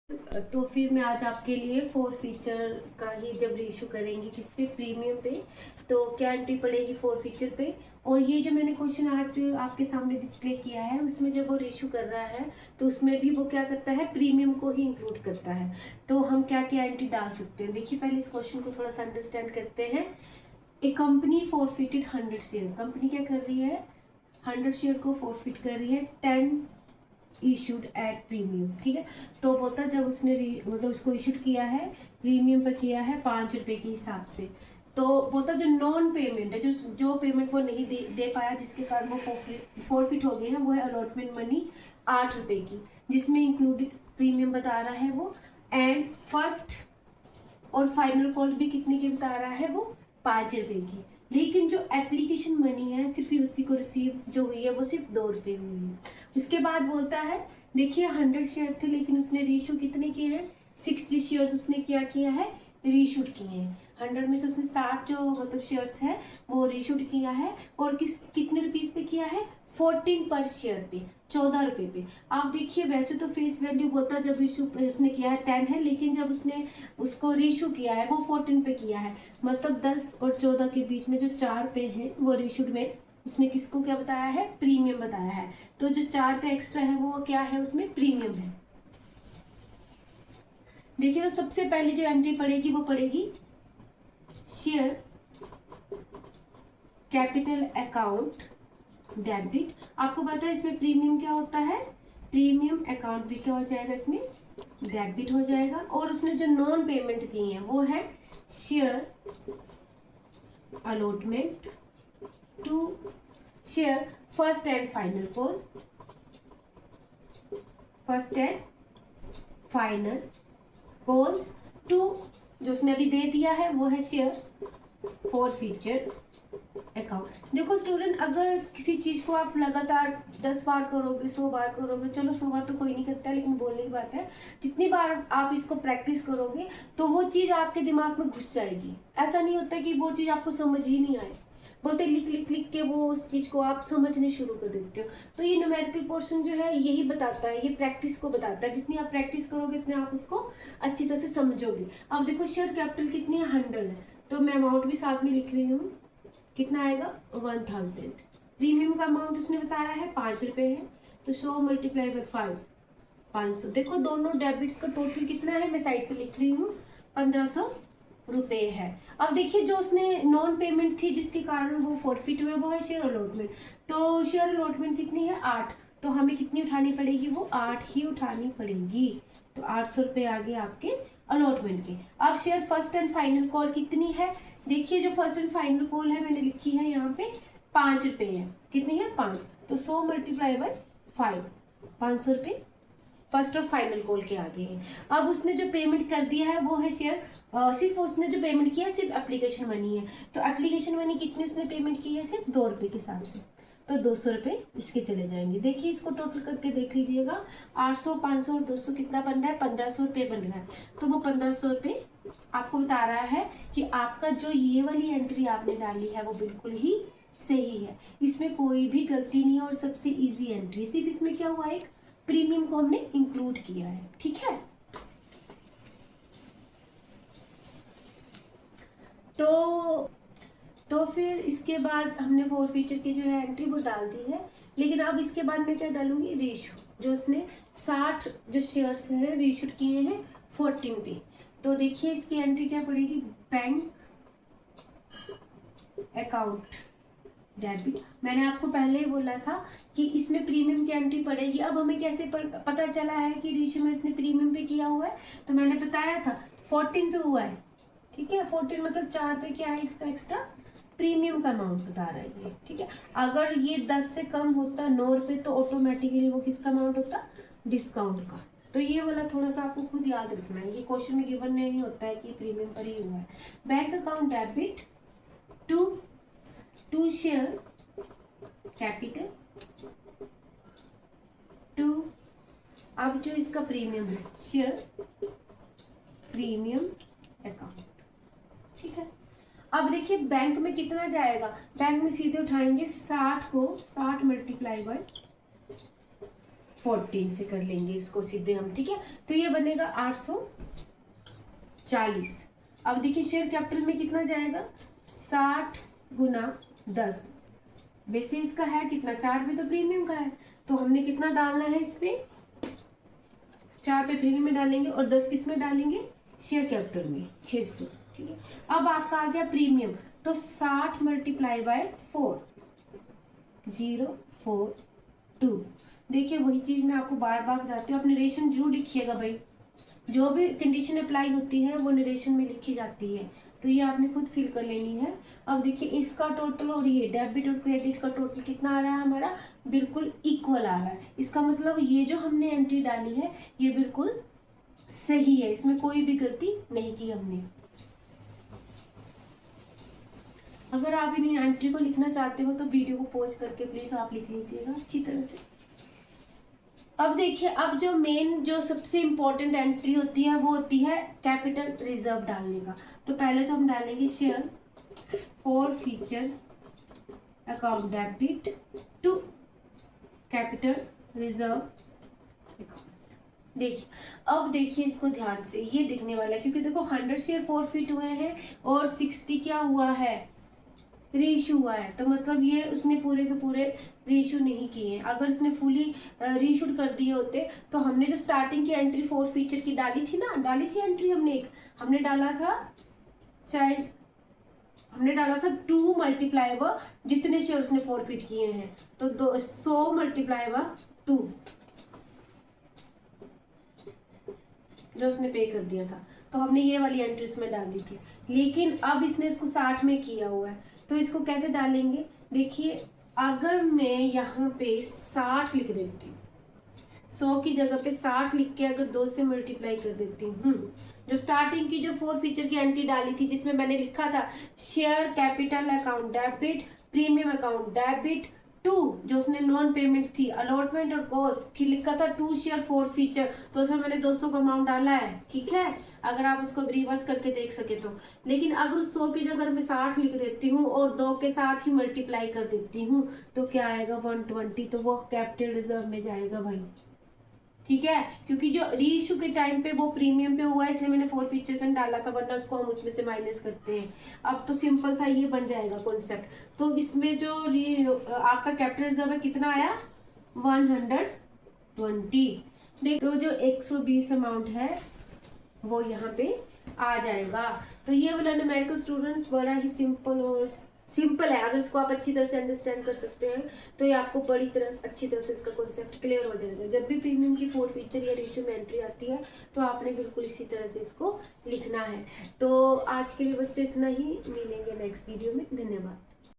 तो फिर मैं आज आपके लिए फोर फीचर का ही जब रीइशू करेंगे किस पे, प्रीमियम पे, तो क्या एंट्री पड़ेगी फोर फीचर पे। और ये जो मैंने क्वेश्चन आज आपके सामने डिस्प्ले किया है उसमें जब वो रीइशू कर रहा है तो उसमें भी वो क्या करता है, प्रीमियम को ही इंक्लूड करता है। तो हम क्या क्या एंट्री डाल सकते हैं, देखिए पहले इस क्वेश्चन को थोड़ा सा अंडरस्टैंड करते हैं। ए कंपनी फॉरफिटेड 100 शेयर, कंपनी क्या कर रही है, 100 शेयर को फॉरफिट कर रही है, 10 इशूड एट प्रीमियम। ठीक है, तो बोलता जब उसने मतलब उसको इशूड किया है प्रीमियम पर किया है 5 रुपए के हिसाब से, तो बोलता जो नॉन पेमेंट है, जो पेमेंट वो नहीं दे पाया जिसके कारण वो फॉरफिट हो गए हैं, वो है अलॉटमेंट मनी 8 रुपए की, जिसमें इंक्लूडेड प्रीमियम बता रहा है वो, एंड फर्स्ट और फाइनल कॉल भी कितने की बता रहा है वो, 5 रुपए की। लेकिन जो एप्लीकेशन मनी है सिर्फ उसी को रिसीव जो हुई है वो सिर्फ 2 रुपए हुई है। उसके बाद बोलता है देखिए 100 शेयर थे लेकिन उसने रीशू कितने किए हैं, 60 शेयर्स उसने क्या किया है, रीशूट किए हैं। 100 में से उसने 60 जो मतलब शेयर्स है वो रीशूट किया है, और कितने रुपीज पे किया है, 14 पर शेयर पे, 14 रुपए पे। आप देखिए वैसे तो फेस वैल्यू बोलता जब इशू उसने किया है 10 है, लेकिन जब उसने उसको रीशू किया है वो 14 पे किया है, मतलब 10 और 14 के बीच में जो 4 पे है वो रीशूड में उसने किसको क्या बताया है, प्रीमियम बताया है। तो जो 4 पे एक्स्ट्रा है वो क्या है, उसमें प्रीमियम है। देखिए तो सबसे पहली जो एंट्री पड़ेगी वो पड़ेगी शेयर कैपिटल अकाउंट डेबिट। आपको पता है इसमें प्रीमियम क्या होता है, प्रीमियम अकाउंट भी क्या हो जाएगा, इसमें डेबिट हो जाएगा। और उसने जो नॉन पेमेंट दी है वो है share allotment to share first and final call, first and final calls to, जो उसने अभी दे दिया है वो है शेयर फॉर फीचर अकाउंट। देखो स्टूडेंट, अगर किसी चीज को आप लगातार 10 बार करोगे, 100 बार करोगे, चलो 100 बार तो कोई नहीं करता है लेकिन बोलने की बात है, जितनी बार आप इसको प्रैक्टिस करोगे तो वो चीज आपके दिमाग में घुस जाएगी। ऐसा नहीं होता कि वो चीज आपको समझ ही नहीं आए, बोलते लिख लिख लिख के वो उस चीज को आप समझने शुरू कर देते हो। तो ये न्यूमेरिकल पोर्शन जो है यही बताता है, ये प्रैक्टिस को बताता है, जितनी आप प्रैक्टिस करोगे उतने आप उसको अच्छी तरह से समझोगे। अब देखो शेयर कैपिटल कितनी है, 100 है, तो मैं अमाउंट भी साथ में लिख रही हूँ, कितना आएगा 1000। प्रीमियम का अमाउंट उसने बताया है 5 रुपए है, तो 100 मल्टीप्लाई बाई 5, 500। देखो दोनों डेबिट्स का टोटल कितना है, मैं साइड पे लिख रही हूँ, 1500 रुपए है। अब देखिए जो उसने नॉन पेमेंट थी जिसके कारण वो फॉरफिट हुए वो है शेयर अलॉटमेंट। तो शेयर अलॉटमेंट कितनी है, 8, तो हमें कितनी उठानी पड़ेगी, वो 8 ही उठानी पड़ेगी। तो 800 रुपए आ गए आपके अलॉटमेंट के। अब share first and final call कितनी है, देखिए जो फर्स्ट एंड फाइनल कॉल है मैंने लिखी है यहाँ पे 5 रुपए है, कितनी है 5, तो 100 मल्टीप्लाई बाई 5, 500 रुपए फर्स्ट और फाइनल कॉल के आगे है। अब उसने जो पेमेंट कर दिया है वो है शेयर, सिर्फ उसने जो पेमेंट किया है सिर्फ एप्लीकेशन मनी है, तो एप्लीकेशन मनी कितनी उसने पेमेंट की है, सिर्फ 2 रुपए के हिसाब से, तो 200 रुपए इसके चले जाएंगे। देखिए इसको टोटल करके देख लीजिएगा, 800, 500 और 200 कितना बन रहा है, 1500 रुपये बन रहा है। तो वो 1500 रुपये आपको बता रहा है कि आपका जो ये वाली एंट्री आपने डाली है वो बिल्कुल ही सही है, इसमें कोई भी गलती नहीं है, और सबसे इजी एंट्री, सिर्फ इसमें क्या हुआ, एक प्रीमियम को हमने इंक्लूड किया है। ठीक है, तो फिर इसके बाद हमने फोर फीचर की जो है एंट्री वो डाल दी है, लेकिन अब इसके बाद मैं क्या डालूंगी, रेशो, जो उसने 60 जो शेयर्स हैं रीशूट किए हैं 14 पे। तो देखिए इसकी एंट्री क्या पड़ेगी, बैंक अकाउंट डेबिट। मैंने आपको पहले ही बोला था कि इसमें प्रीमियम की एंट्री पड़ेगी। अब हमें कैसे पता चला है कि रीशू में इसने प्रीमियम पे किया हुआ है, तो मैंने बताया था 14 पे हुआ है। ठीक है, 14 मतलब 4 पे क्या है इसका एक्स्ट्रा, प्रीमियम का अमाउंट बता रहा है ये। ठीक है, अगर ये 10 से कम होता 9 रुपए तो ऑटोमेटिकली वो किसका अमाउंट होता, डिस्काउंट का। तो ये वाला थोड़ा सा आपको खुद याद रखना है, ये क्वेश्चन में गिवन नहीं होता है कि प्रीमियम पर ही हुआ है। Bank account debit to share capital to, अब जो इसका प्रीमियम है शेयर प्रीमियम अकाउंट। ठीक है, अब देखिए बैंक में कितना जाएगा, बैंक में सीधे उठाएंगे 60 को 60 मल्टीप्लाई बाय 14 से कर लेंगे इसको सीधे हम, ठीक है। तो ये बनेगा 840। अब देखिए शेयर कैपिटल में कितना जाएगा, 60 गुना 10। वैसे इसका है कितना, 4 पे तो प्रीमियम का है, तो हमने कितना डालना है इस पे, 4 पे प्रीमियम में डालेंगे और 10 किस में डालेंगे, शेयर कैपिटल में, 600, ठीक है। अब आपका आ गया प्रीमियम, तो 60 मल्टीप्लाई बाय 4, 042। देखिए वही चीज मैं आपको बार बार बताती हूँ, आप नरेशन जरूर लिखिएगा भाई, जो भी कंडीशन अप्लाई होती है वो नरेशन में लिखी जाती है, तो ये आपने खुद फिल कर लेनी है। अब देखिए इसका टोटल और ये डेबिट और क्रेडिट का टोटल कितना आ रहा है हमारा, बिल्कुल इक्वल आ रहा है। इसका मतलब ये जो हमने एंट्री डाली है ये बिल्कुल सही है, इसमें कोई भी गलती नहीं की हमने। अगर आप इन एंट्री को लिखना चाहते हो तो वीडियो को पॉज करके प्लीज आप लिख लीजिएगा अच्छी तरह से। अब देखिए, अब जो मेन जो सबसे इम्पोर्टेंट एंट्री होती है वो होती है कैपिटल रिजर्व डालने का। तो पहले तो हम डालेंगे share forfeiture account debit to capital reserve account. देखिए अब देखिए इसको ध्यान से, ये दिखने वाला है क्योंकि देखो 100 शेयर फॉरफिट हुए हैं और 60 क्या हुआ है, रीइशू हुआ है, तो मतलब ये उसने पूरे के पूरे रीइशू नहीं किए हैं। अगर उसने फुली रीइशूड कर दिए होते तो हमने जो स्टार्टिंग की एंट्री 4 फीचर की डाली थी ना, डाली थी एंट्री हमने एक, हमने डाला था शायद, हमने डाला था 2 मल्टीप्लाई व जितने शेयर उसने फॉरफिट किए हैं, तो 100 मल्टीप्लाई व 2 जो उसने पे कर दिया था, तो हमने ये वाली एंट्री उसमें डाली थी। लेकिन अब इसने इसको 60 में किया हुआ है, तो इसको कैसे डालेंगे, देखिए अगर मैं यहाँ पे 60 लिख देती हूँ, 100 की जगह पे 60 लिख के अगर 2 से मल्टीप्लाई कर देती हूँ, जो स्टार्टिंग की जो 4 फीचर की एंट्री डाली थी जिसमें मैंने लिखा था share capital account debit, premium account debit to, जो उसने नॉन पेमेंट थी अलॉटमेंट और कॉस्ट, फिर लिखा था 2 शेयर 4 फीचर, तो उसमें मैंने 200 का अमाउंट डाला है, ठीक है, अगर आप उसको रिवर्स करके देख सके तो। लेकिन अगर 100 की जगह मैं 60 लिख देती हूँ और 2 के साथ ही मल्टीप्लाई कर देती हूँ तो क्या आएगा 120, तो वो कैपिटल रिजर्व में जाएगा भाई, ठीक है, क्योंकि जो रीइशू के टाइम पे वो प्रीमियम पे हुआ है इसलिए मैंने 4 फीचर का डाला था, वरना उसको हम उसमें से माइनस करते हैं। अब तो सिंपल सा ये बन जाएगा कॉन्सेप्ट। तो इसमें जो आपका कैपिटल रिजर्व है कितना आया, 120। देखो जो 120 अमाउंट है वो यहाँ पे आ जाएगा। तो ये वाला न्यूमेरिकल स्टूडेंट्स बड़ा ही सिंपल है, अगर इसको आप अच्छी तरह से अंडरस्टैंड कर सकते हैं तो ये आपको बड़ी तरह अच्छी तरह से इसका कॉन्सेप्ट क्लियर हो जाएगा। जब भी प्रीमियम की 4 फीचर या रेशियो में एंट्री आती है तो आपने बिल्कुल इसी तरह से इसको लिखना है। तो आज के लिए बच्चों इतना ही, मिलेंगे नेक्स्ट वीडियो में, धन्यवाद।